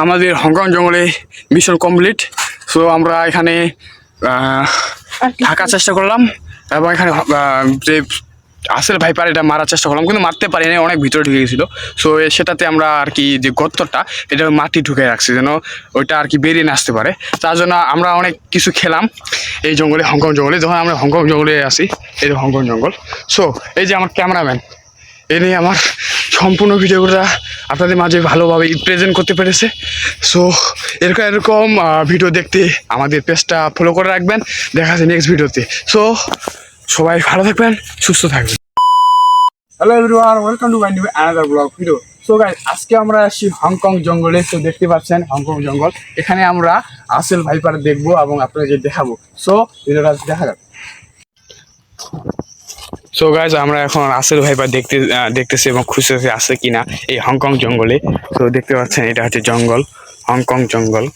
আমাদের হংকং জঙ্গলে mission complete. So আমরা এখানে থাকার চেষ্টা করলাম এবং এখানে যে আসল ভাইপার এটা মারার চেষ্টা করলাম, কিন্তু মারতে পারিনি, অনেক ভিতরে ঢুকে গেছিলো। সো সেটাতে আমরা আর কি যে গর্তটা এটা মাটি ঢুকে রাখছি যেন ওইটা আর কি বেরিয়ে না আসতে পারে। তার জন্য আমরা অনেক কিছু খেলাম এই জঙ্গলে, হংকং জঙ্গলে। যখন আমরা হংকং জঙ্গলে আসি, এই যে হংকং জঙ্গল। সো এই যে আমার ক্যামেরাম্যান, এ নিয়ে আমার সম্পূর্ণ ভিডিওটা আপনাদের মাঝে ভালোভাবে প্রেজেন্ট করতে পেরেছে। সো এরকম ভিডিও দেখতে আমাদের পেজটা ফলো করে রাখবেন। দেখা যাচ্ছে নেক্সট ভিডিওতে। সো সবাই ভালো থাকবেন, সুস্থ থাকবেন। Hello everyone, welcome to my new another blog video. So guys, আজকে আমরা আসছি হংকং জঙ্গলে। তো দেখতে পাচ্ছেন হংকং জঙ্গল, এখানে আমরা আসল ভাইপার দেখবো এবং আপনাদের দেখাবো। সো ভিডিওটা দেখা যাক। সো গাইস, আমরা এখন আসল ভাইপার দেখতেছি এবং খুশি হচ্ছে আছে কিনা এই হংকং জঙ্গলে। তো দেখতে পাচ্ছেন এটা হচ্ছে জঙ্গল, হংকং জঙ্গল।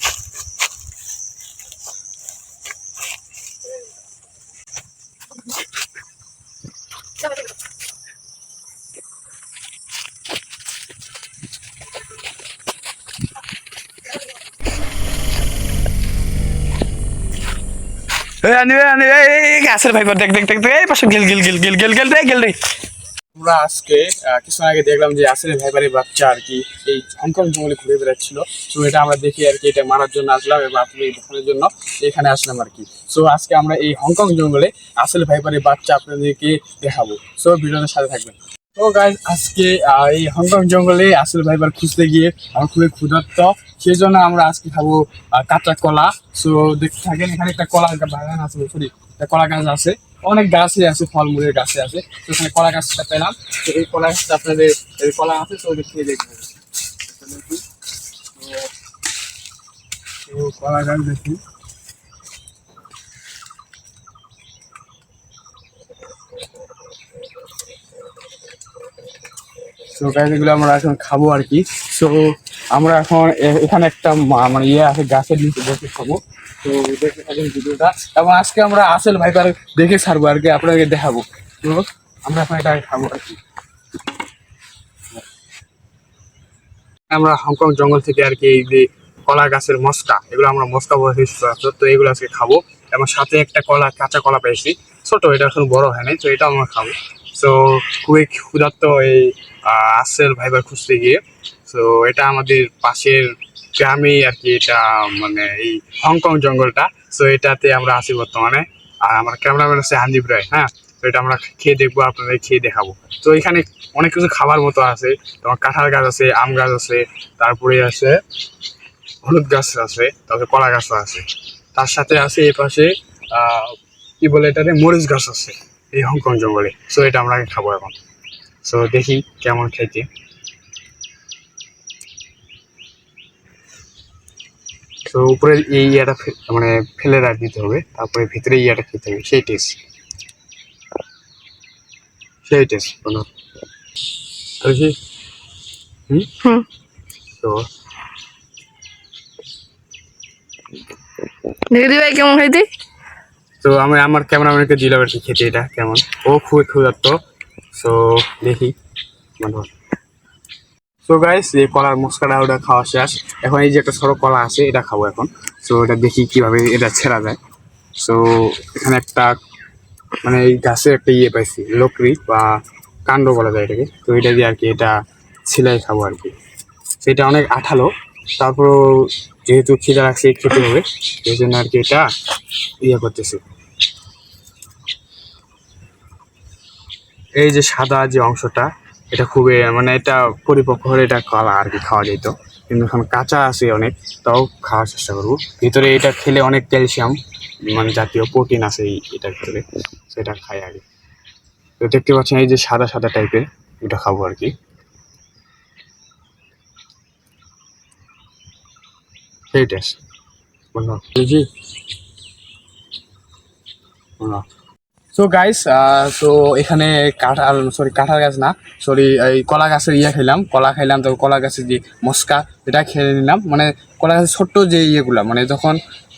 আসল ভাইপার দেখ দেখ দেখ এই পাশে গেল গেল গেল গেল গেল গেল রে গেল রে। আমরা আজকে কিছু আগে দেখলাম যে আসলে ভাইপারের বাচ্চা আর কি এই হংকং জঙ্গলে ঘুরে বেড়াচ্ছিল। তো এটা আমরা দেখি আর কি, এটা মারার জন্য আসলাম এবং আপনি দেখানোর জন্য এখানে আসলাম আর কি। সো আজকে আমরা এই হংকং জঙ্গলে আসলে ভাইপারের বাচ্চা আপনাদেরকে দেখাবো। সো ভিডিওটার সাথে থাকবেন। তো গাইজ, আজকে এই হংকং জঙ্গলে আসলে ভাইপার খুঁজতে গিয়ে আমার খুবই ক্ষুধার্ত, সেই জন্য আমরা আজকে খাবো কাঁচা কলা। সো দেখতে থাকেন, এখানে একটা কলা বাগান আছে, সরি একটা কলা গাছ আছে, অনেক গাছই আছে, ফলমূলের গাছে আছে। তো এখানে কলা গাছটা পেলাম। তো এই কলা গাছটা আপনাদের এই কলা আছে, তো খেয়ে দেখবো। তো কলা গাছ দেখি। তো গাছ এগুলো আমরা এখন খাবো আর কি। সো আমরা এখন এখানে একটা মানে ইয়ে আছে, গাছের নিচে বসে খাবো। তো দেখে থাকেন ভিডিওটা এবং আজকে আমরা আসল ভাইপার দেখে ছাড়বো আর কি, আপনাকে দেখাবো। তো আমরা এখন এটা খাবো আর কি। আমরা হংকং জঙ্গল থেকে আর কি এই যে কলা গাছের মস্কা, এগুলো আমরা মস্কা বলে, তো এগুলো আজকে খাবো। এবং সাথে একটা কলা, কাঁচা কলা পেয়েছি, ছোট, এটা এখন বড় হয় নাই, তো এটা আমরা খাবো। তো খুবই ক্ষুধার্ত এই আসল ভাইবার খুঁজতে গিয়ে। তো এটা আমাদের পাশের গ্রামে আর কি, এটা মানে এই হংকং জঙ্গলটা। তো এটাতে আমরা আছি বর্তমানে। আর আমার ক্যামেরাম্যান আছে হান্দিব রায়। হ্যাঁ, তো এটা আমরা খেয়ে দেখবো, আপনাদের খেয়ে দেখাবো। তো এখানে অনেক কিছু খাবার মতো আছে, তোমার কাঁঠাল গাছ আছে, আম গাছ আছে, তারপরে আছে হলুদ গাছ আছে, তারপরে কলা গাছও আছে। তার সাথে আছে এই পাশে কি বলে এটাতে, মরিচ গাছ আছে এই হংকং জঙ্গলে। সো এটা আমরা খাবো এখন। সো দেখি কেমন খাইতে। তো উপরে এই ইয়াটা মানে ফেলে রাখ দিতে হবে, তারপরে ভিতরে ইয়াটা খেতে হবে, সেই টেস্ট বলো আর কি। তো দেখি ভাই কেমন খাইতে। তো আমি আমার ক্যামেরাম্যানকে দিলাম আর কি খেতে, এটা কেমন। ও খুবই ক্ষুধার্ত। সো দেখি মানে। সো গাইস, এই কলার মশকাটা ওটা খাওয়া শেষ। এখন এই যে একটা সরো কলা আছে, এটা খাবো এখন। সো এটা দেখি কিভাবে এটা ছেঁড়া যায়। সো এখানে একটা মানে এই গাছের একটা ইয়ে পাইছি, লকড়ি বা কাণ্ড বলা যায় এটাকে। তো এটা দিয়ে আর কি এটা ছিলাই খাবো আর কি। সেটা অনেক আঠালো, তারপরও যেহেতু খিদা রাখছে খেতে হবে, এই জন্য আর কি এটা ইয়ে করতেছি। এই যে সাদা যে অংশটা, এটা খুবই মানে এটা পরিপক্ক হলে এটা কলা আর কি খাওয়া যেত, কিন্তু এখন কাঁচা আছে অনেক, তাও খাওয়ার চেষ্টা করবো। ভিতরে এটা খেলে অনেক ক্যালসিয়াম মানে জাতীয় প্রোটিন আছে এটার ভিতরে, সেটা খাই আগে। তো দেখতে পাচ্ছেন এই যে সাদা সাদা টাইপের, এটা খাবো আর কি। সেই টেস্ট বললো জি। সো গাইস, তো এখানে কাঁঠাল গাছ না, সরি এই কলা গাছের খেলাম, কলা খাইলাম। তো কলা গাছের যে মস্কা, এটা খেয়ে নিলাম। মানে কলা গাছের ছোট্ট যে ইয়েগুলা, মানে যখন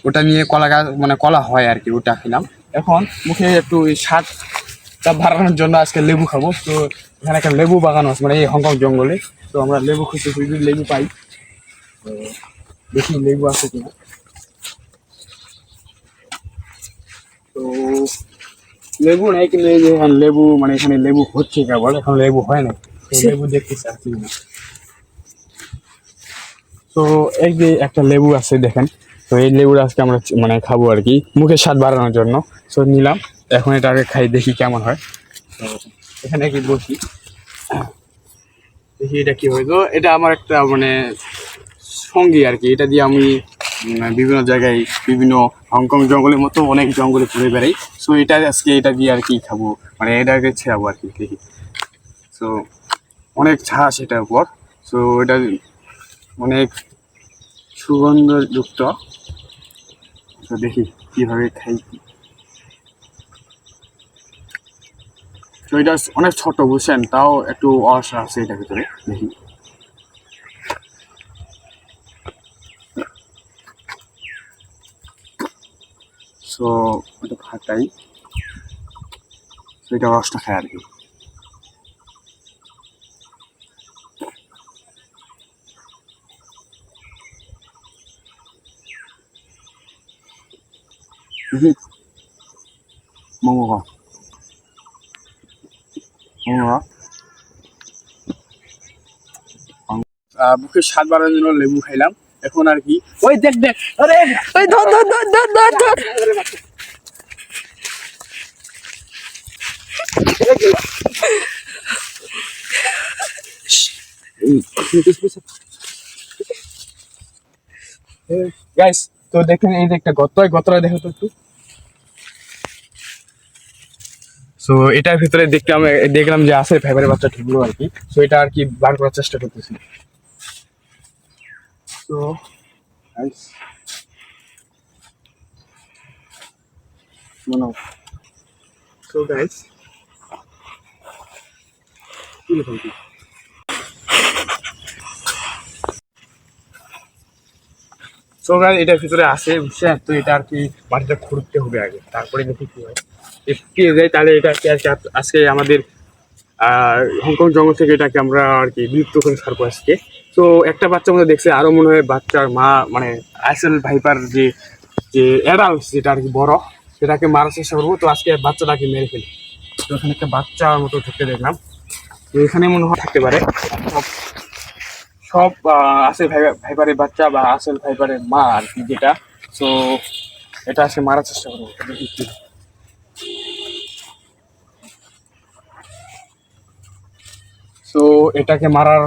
ওটা নিয়ে কলা গাছ মানে কলা হয় আর কি, ওটা খেলাম। এখন মুখে একটু স্বাদটা বাড়ানোর জন্য আজকে লেবু খাবো। তো এখানে একটা লেবু বাগান আছে মানে এই হংকং জঙ্গলে। তো আমরা লেবু খুঁজতে লেবু পাই। তো দেখি লেবু আছে কিনা। তো লেবু নাই, কিন্তু এই যে এখানে লেবু মানে এখানে লেবু হচ্ছে কেবল, এখন লেবু হয় না। তো লেবু দেখতেছি আছে কিনা। তো এই যে একটা লেবু আছে দেখেন। তো এই লেবুটা আজকে আমরা মানে খাবো আর কি, মুখের স্বাদ বাড়ানোর জন্য। তো নিলাম, এখন এটা আগে খাই দেখি কেমন হয়। তো এখানে কি বসি, দেখি এটা কি হয়। তো এটা আমার একটা মানে সঙ্গী আর কি, এটা দিয়ে আমি বিভিন্ন জায়গায় বিভিন্ন হংকং জঙ্গলের মতো অনেক জঙ্গলে ঘুরে বেড়াই। সো এটা আজকে এটা দিয়ে আর কি খাবো, মানে এটাকে ছেড়াবো আর কি দেখি। সো অনেক ঝাঁস এটার উপর। সো এটা অনেক সুগন্ধযুক্ত। তো দেখি কিভাবে খাই। তো এটা অনেক ছোট বুঝছেন, তাও একটু অসা আছে এটার ভিতরে, দেখি। সো এটা ফাটাই, তো এটা রসটা খাই আর কি। দেখি মোমো মোমো বুকের স্বাদ বাড়ানোর জন্য লেবু খাইলাম। এখন আর কি ওই দেখ দেখ, আরে ওই ধর ধর ধর ধর ধর ধর। গাইস, তো দেখেন এই যে একটা গর্ত, এই গর্তটা দেখো তো একটু। সো এটার ভিতরে দেখতে আমি দেখলাম যে আছে ফাইবারের বাচ্চা ঢুকলো আর কি। সো এটা আর কি বার করার চেষ্টা করতেছি। তো গাইস মনো, সো গাইস কি বলছি, সো গাইস এটার ভিতরে আছে বুঝছেন। তো এটা আর কি মাটিটা খুঁড়তে হবে আগে, তারপরে দেখি কি হয়। পেয়ে যায় তাহলে এটা কি আর কি আজকে আমাদের হংকং জঙ্গল থেকে এটাকে আমরা আর কি বিলুপ্ত করে ছাড়বো আজকে। তো একটা বাচ্চার মধ্যে দেখছে, আরো মনে হয় বাচ্চার মা মানে আইসেল ভাইপার যে যে অ্যাডাল্ট যেটা আর কি বড়, সেটাকে মারার চেষ্টা করবো। তো আজকে বাচ্চাটাকে মেরে ফেলি। তো এখানে একটা বাচ্চার মতো ঢুকতে দেখলাম। তো এখানে মনে হয় থাকতে পারে সব সব আসেল ভাইপারের বাচ্চা বা আসেল ভাইপারের মা আর কি যেটা। তো এটা আজকে মারার চেষ্টা করবো, দেখি কি। তো এটাকে মারার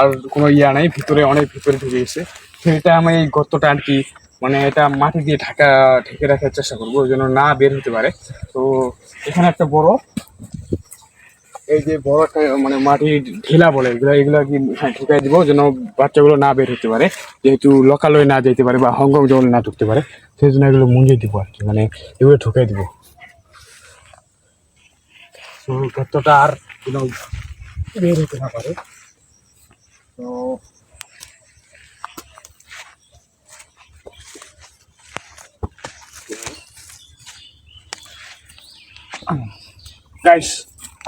আর কোনো ইয়া নাই, ভিতরে অনেক ভিতরে ঢুকে গেছে। তো এটা আমি এই গর্তটা আর কি মানে এটা মাটি দিয়ে ঢেকে রাখার চেষ্টা করবো, ওই জন্য না বের হতে পারে। তো এখানে একটা বড় এই যে বড় একটা মানে মাটি ঢেলা বলে এগুলো, এগুলো কি হ্যাঁ ঢুকাই দিব যেন বাচ্চাগুলো না বের হতে পারে, যেহেতু লোকালয়ে না যেতে পারে বা হংকং জঙ্গলে না ঢুকতে পারে। সেই জন্য এগুলো মুঞ্জে দিব আর কি, মানে এগুলো ঢুকাই দিব। তো গর্তটা আর যেন বের হতে না পারে। তো গাইস,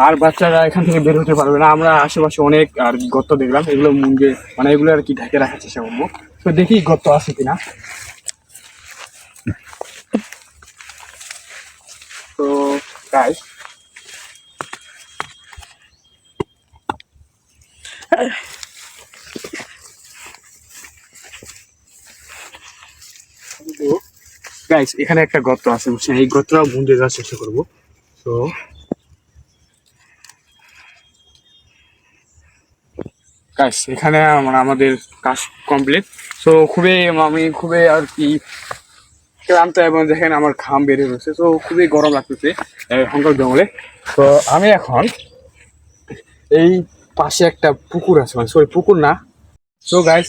আর বাচ্চারা এখান থেকে বের হতে পারবে না। আমরা আশেপাশে অনেক আর কি গর্ত দেখলাম, এগুলো মুঞ্জে মানে এগুলো আর কি ঢেকে রাখার চেষ্টা করবো। তো দেখি গর্ত আছে কিনা। তো গাইস গাইস এখানে একটা গর্ত আছে বুঝছেন, এই গর্তটা মুঞ্জে যাওয়ার চেষ্টা করবো। তো গাইস এখানে মানে আমাদের কাজ কমপ্লিট। তো আমি খুবই আর কি ক্লান্ত, এবং দেখেন আমার ঘাম বের হয়ে গেছে। তো খুবই গরম লাগতেছে হংকং জঙ্গলে। তো আমি এখন এই পাশে একটা পুকুর আছে, মানে সরি পুকুর না। সো গাইস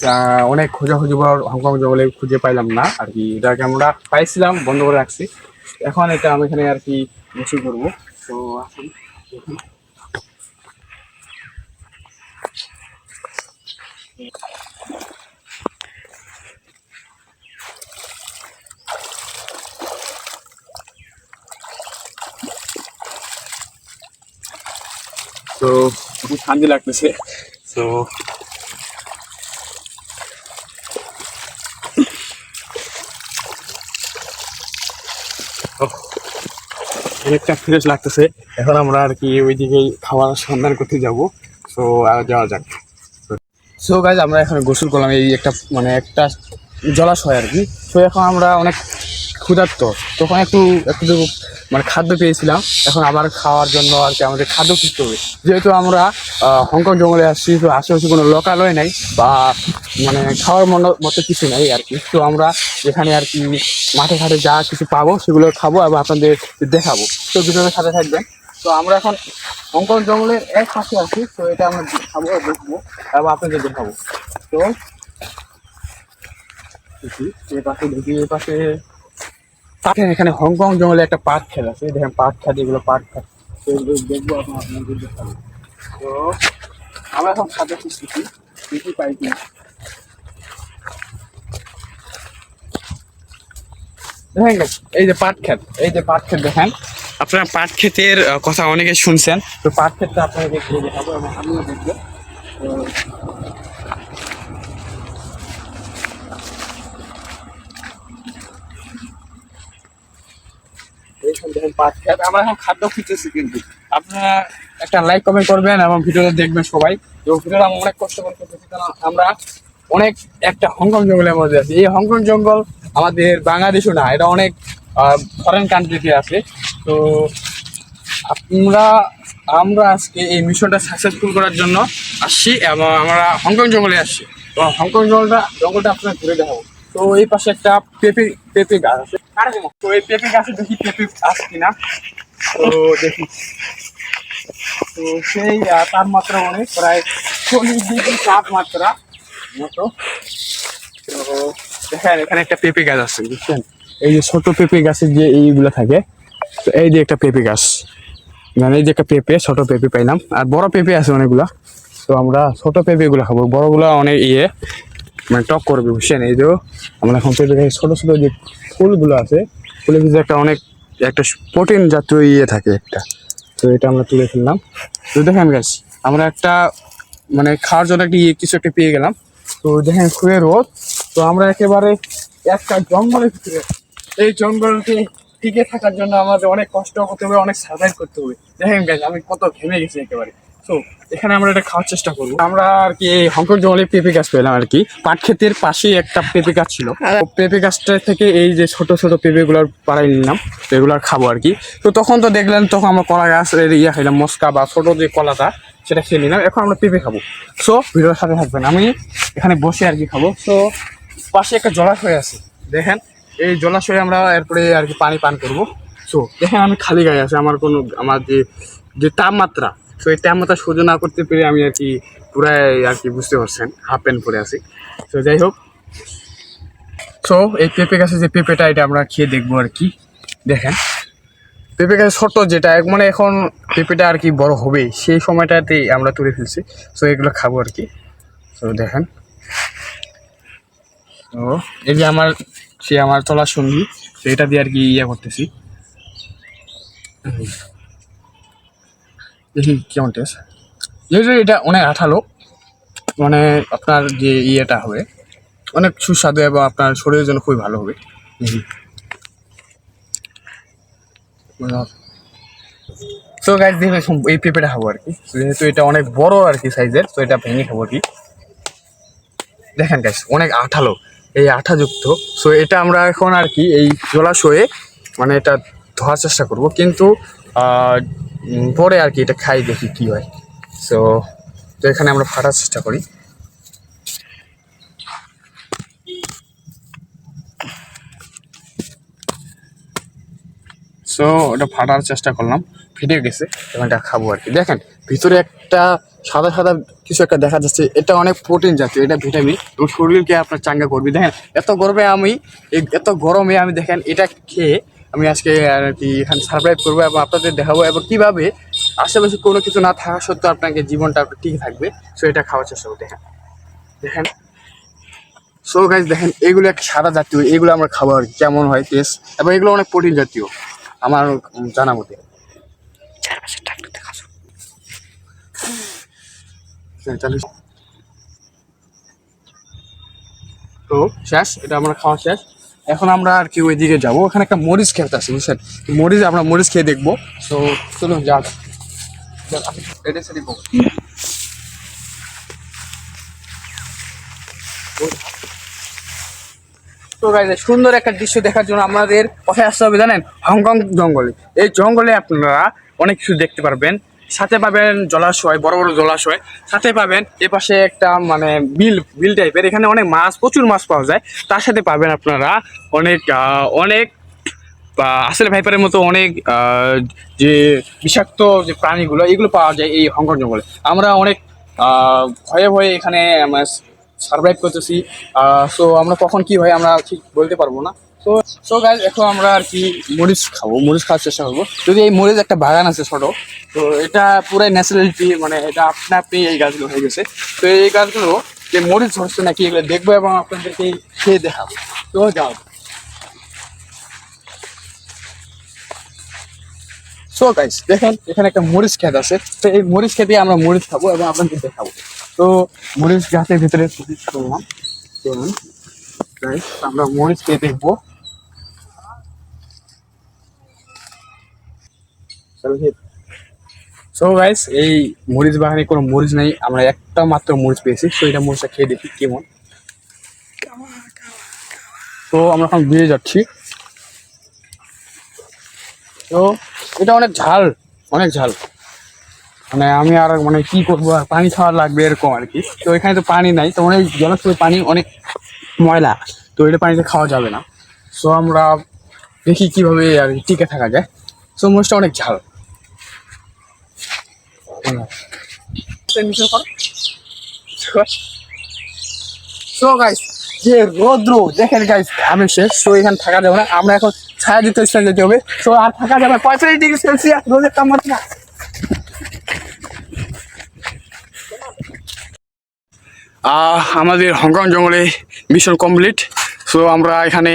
অনেক খোঁজাখুঁজি পর হংকং জঙ্গলে খুঁজে পাইলাম না আর কি, এটাকে আমরা পাইছিলাম বন্ধ করে রাখছি। এখন এটা আমি এখানে আর কি গোসল করবো। তো এখন দেখি। তো খুব শান্তি লাগতেছে। তো ওহ, অনেকটা ফ্রেশ লাগতেছে। এখন আমরা আর কি ওইদিকেই খাওয়ার সন্ধান করতে যাব। সো যাওয়া যাক। সো গাইজ আমরা এখানে গোসল করলাম এই একটা মানে একটা জলাশয় আর কি। তো এখন আমরা অনেক ক্ষুধার্ত, তখন একটু একটু মানে খাদ্য পেয়েছিলাম। এখন আবার খাওয়ার জন্য আর কি আমাদের খাদ্য খুঁজতে হবে, যেহেতু আমরা হংকং জঙ্গলে আসছি। তো আশেপাশে কোনো লোকালয় নাই বা মানে খাওয়ার মতো কিছু নাই আর কি। তো আমরা এখানে আর কি মাঠে ঘাটে যা কিছু পাবো সেগুলো খাবো এবং আপনাদের দেখাবো। তো ভিডিওর সাথে থাকবেন। তো আমরা এখন হংকং জঙ্গলের এক পাশে আছি। তো এটা আমরা খাবো দেখবো এবং আপনাদের দেখাবো। তো দেখি এই পাশে, দেখি এই পাশে দেখেন এখানে হংকং জঙ্গলে একটা পাট খেত আছে। দেখেন পাট খাত, এগুলো পাট খাত। তো এগুলো দেখবো এখন আপনাদের দেখাবো। তো আমরা এখন খাতে খুঁজতেছি কি কি পাই কিনা। দেখেন guys, এই যে পাট ক্ষেত, এই যে পাট ক্ষেত দেখেন। আপনারা পাট ক্ষেতের কথা অনেকে শুনছেন। তো পাট ক্ষেতটা আপনাদের দেখাবো এবং আমিও দেখবো। তো এইখানে দেখেন পাট ক্ষেত। আমরা এখন খাদ্য খুঁজতেছি, কিন্তু আপনারা একটা লাইক কমেন্ট করবেন এবং ভিডিওটা দেখবেন সবাই। তো ভিডিওটা আমরা অনেক কষ্ট করে করতেছি, কারণ আমরা অনেক একটা হংকং জঙ্গলের মধ্যে আছি। এই হংকং জঙ্গল আমাদের বাংলাদেশও না, এটা অনেক ফরেন কান্ট্রিতে আছে। তো আমরা আমরা আজকে এই মিশনটা সাকসেসফুল করার জন্য আসছি এবং আমরা হংকং জঙ্গলে আসছি। তো হংকং জঙ্গলটা আপনার ঘুরে দেখাবো। তো এই পাশে একটা পেঁপে পেঁপে গাছ আছে। তো এই পেঁপে গাছে দেখি পেঁপে আছে কিনা। তো দেখি। তো সেই তাপমাত্রা অনেক, প্রায় 40 ডিগ্রি তাপমাত্রা মতো। তো দেখেন এখানে একটা পেঁপে গাছ আছে, বুঝছেন? এই যে ছোট পেঁপে গাছের যে এইগুলো থাকে। তো এই যে একটা পেঁপে গাছ, মানে এই যে একটা পেঁপে, ছোট পেঁপে পাইলাম। আর বড় পেঁপে আছে অনেকগুলা। তো আমরা ছোট পেঁপে গুলো খাবো, বড়গুলা অনেক মানে টক করবে, বুঝছেন? এই যে আমরা এখন পেঁপে খাই। ছোট ছোট যে ফুলগুলো আছে, ফুলের ভিতরে একটা অনেক একটা প্রোটিন জাতীয় থাকে একটা। তো এটা আমরা তুলে ফেললাম। তো দেখেন গাছ, আমরা একটা মানে খাওয়ার জন্য একটা কিছু একটা পেয়ে গেলাম। তো দেখেন খুবই রোদ। তো আমরা একেবারে একটা জঙ্গলের ভিতরে, এই জঙ্গলকে টিকে থাকার জন্য আমাদের অনেক কষ্ট করতে হবে, অনেক সার্ভাইভ করতে হবে। দেখেন গাইজ আমি কত ঘেমে গেছি একেবারে। তো এখানে আমরা এটা খাওয়ার চেষ্টা করবো। আমরা আর কি এই হংকং জঙ্গলে পেঁপে গাছ পেলাম আর কি। পাট ক্ষেতের পাশেই একটা পেঁপে গাছ ছিল। পেঁপে গাছটা থেকে এই যে ছোট ছোট পেঁপে গুলার পাড়াই নিলাম, এগুলার খাবো আর কি। তো তখন তো দেখলেন, তখন আমরা কলা গাছের খাইলাম, মস্কা বা ছোট যে কলাটা সেটা খেয়ে নিলাম। এখন আমরা পেঁপে খাবো। সো ভিডিওর সাথে থাকবেন, আমি এখানে বসে আর কি খাবো। তো পাশে একটা জলাশয় আছে, দেখেন এই জলাশয়ে আমরা এরপরে আর কি পানি পান করবো। সো দেখেন আমি খালি গায়ে আছি, আমার কোনো আমার যে যে তাপমাত্রা, সো এই তাপমাত্রা সহ্য না করতে পেরে আমি আর কি পুরাই আর কি বুঝতে পারছেন হাফ প্যান্ট পরে আছি। তো যাই হোক, সো এই পেঁপে গাছে যে পেঁপেটা, এটা আমরা খেয়ে দেখবো আর কি। দেখেন পেঁপে গাছে ছোট যেটা, মানে এখন পেঁপেটা আর কি বড় হবে সেই সময়টাতেই আমরা তুলে ফেলছি। সো এগুলো খাবো আর কি। তো দেখেন, তো এই যে আমার চলার সঙ্গী, তো এটা দিয়ে আর কি করতেছি। দেখি কেমন টেস্ট। যেহেতু এটা অনেক আঠালো, মানে আপনার যে ইয়েটা হবে অনেক সুস্বাদু এবং আপনার শরীরের জন্য খুবই ভালো হবে। তো গাইজ দেখে এই পেঁপেটা খাবো আর কি, যেহেতু এটা অনেক বড় আর কি সাইজের। তো এটা ভেঙে খাবো আর কি। দেখেন গাইজ অনেক আঠালো, এই আঠাযুক্ত। সো এটা আমরা এখন আর কি এই জলাশয়ে মানে এটা ধোয়ার চেষ্টা করব, কিন্তু পরে আর কি এটা খাই, দেখি কি হয়। সো তো এখানে আমরা ফাটার চেষ্টা করি। সো ওটা ফাটার চেষ্টা করলাম, ফেটে গেছে। এবং এটা খাবো আর কি। দেখেন ভিতরে একটা সাদা সাদা কিছু একটা দেখা যাচ্ছে, এটা অনেক প্রোটিন জাতীয়, এটা ভিটামিন এবং শরীরকে আপনার চাঙ্গা করবে। দেখেন এত গরমে আমি দেখেন এটা খেয়ে আমি আজকে আর কি এখানে সার্ভাইভ করবো এবং আপনাদের দেখাবো এবং কীভাবে আশেপাশে কোনো কিছু না থাকা সত্ত্বেও আপনাকে জীবনটা ঠিক থাকবে। সো এটা খাওয়ার চেষ্টা করবো। দেখেন দেখেন সো গাইজ দেখেন এগুলো একটা সাদা জাতীয়, এগুলো আমরা খাবো আর কি, কেমন হয় টেস্ট। এবং এগুলো অনেক প্রোটিন জাতীয় আমার জানা মতে। তো শেষ, এটা আমরা খাওয়া শেষ। এখন আমরা আর কি ওইদিকে যাবো, ওখানে একটা মরিচ ক্ষেত আছে বুঝছেন, মরিচ আমরা মরিচ খেয়ে দেখবো। তো চলুন যাক। তো গাইজ সুন্দর একটা দৃশ্য দেখার জন্য আমাদের কোথায় আসতে হবে জানেন? হংকং জঙ্গলে। এই জঙ্গলে আপনারা অনেক কিছু দেখতে পারবেন, সাথে পাবেন জলাশয়, বড় বড় জলাশয়, সাথে পাবেন এ পাশে একটা মানে বিল বিল টাইপের, এখানে অনেক মাছ, প্রচুর মাছ পাওয়া যায়। তার সাথে পাবেন আপনারা অনেক অনেক আসলে ভাইপারের মতো অনেক যে বিষাক্ত যে প্রাণীগুলো এগুলো পাওয়া যায় এই হংকং জঙ্গলে। আমরা অনেক ভয়ে ভয়ে এখানে সার্ভাইভ করতেছি। সো আমরা কখন কি হয় আমরা ঠিক বলতে পারবো না। তো সো গাইজ এখন আমরা আর কি মরিচ খাবো, মরিচ খাওয়ার চেষ্টা করবো। যদি এই মরিচ একটা বাগান আছে ছোটো, তো এটা পুরাই ন্যাচারালিটি, মানে এটা আপনা আপনি এই গাছগুলো হয়ে গেছে। তো এই গাছগুলো যে মরিচ ধরছে নাকি এগুলো দেখবো এবং আপনাদেরকে খেয়ে দেখাবো। তো যাও। সো গাইস দেখেন এখানে একটা মরিচ ক্ষেত আছে, তো এই মরিচ খেতে আমরা মরিচ খাবো এবং আপনাদের দেখাবো। তো মরিচ গাছের ভিতরে প্রবেশ করলাম। চলুন গাইস আমরা মরিচ খেয়ে দেখবো। সো গাইস এই মরিচ বাগানে কোনো মরিচ নেই, আমরা একটা মাত্র মরিচ পেয়েছি। তো এটা মরিচটা খেয়ে দেখি কেমন। তো আমরা এখন বেরিয়ে যাচ্ছি। তো এটা অনেক ঝাল, অনেক ঝাল, মানে আমি আর মানে কি করবো, আর পানি খাওয়া লাগবে এরকম আর কি। তো এখানে তো পানি নাই, তো অনেক জলাশয়ের পানি অনেক ময়লা, তো এটা পানিতে খাওয়া যাবে না। সো আমরা দেখি কিভাবে আর কি টিকে থাকা যায়। সো মরিচটা অনেক ঝাল। সো গাইস যে রোদ্র দেখেন গাইস, আমি শেষ। সো এখানে থাকা যাবে না, আমরা এখন ছায়া দিতে স্থানে যেতে হবে। সো আর থাকা যাবে 45°C রোদের তাপমাত্রা। আমাদের হংকং জঙ্গলে মিশন কমপ্লিট। সো আমরা এখানে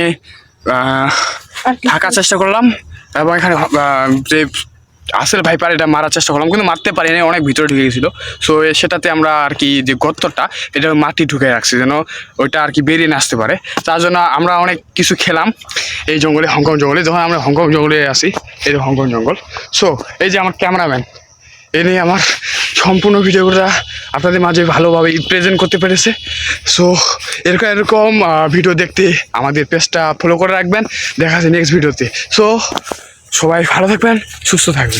থাকার চেষ্টা করলাম এবং এখানে যে আসলে ভাইপার এটা মারার চেষ্টা করলাম, কিন্তু মারতে পারিনি, অনেক ভিতরে ঢুকে গেছিলো। সো সেটাতে আমরা আর কি যে গর্তটা এটা মাটি ঢুকে রাখছি যেন ওইটা আর কি বেরিয়ে না আসতে পারে। তার জন্য আমরা অনেক কিছু খেলাম এই জঙ্গলে, হংকং জঙ্গলে। যখন আমরা হংকং জঙ্গলে আসি, এই যে হংকং জঙ্গল। সো এই যে আমার ক্যামেরাম্যান, এ নিয়ে আমার সম্পূর্ণ ভিডিওটা আপনাদের মাঝে ভালোভাবে প্রেজেন্ট করতে পেরেছে। সো এরকম এরকম ভিডিও দেখতে আমাদের পেজটা ফলো করে রাখবেন। দেখা যাচ্ছে নেক্সট ভিডিওতে। সো সবাই ভালো থাকবেন, সুস্থ থাকবেন।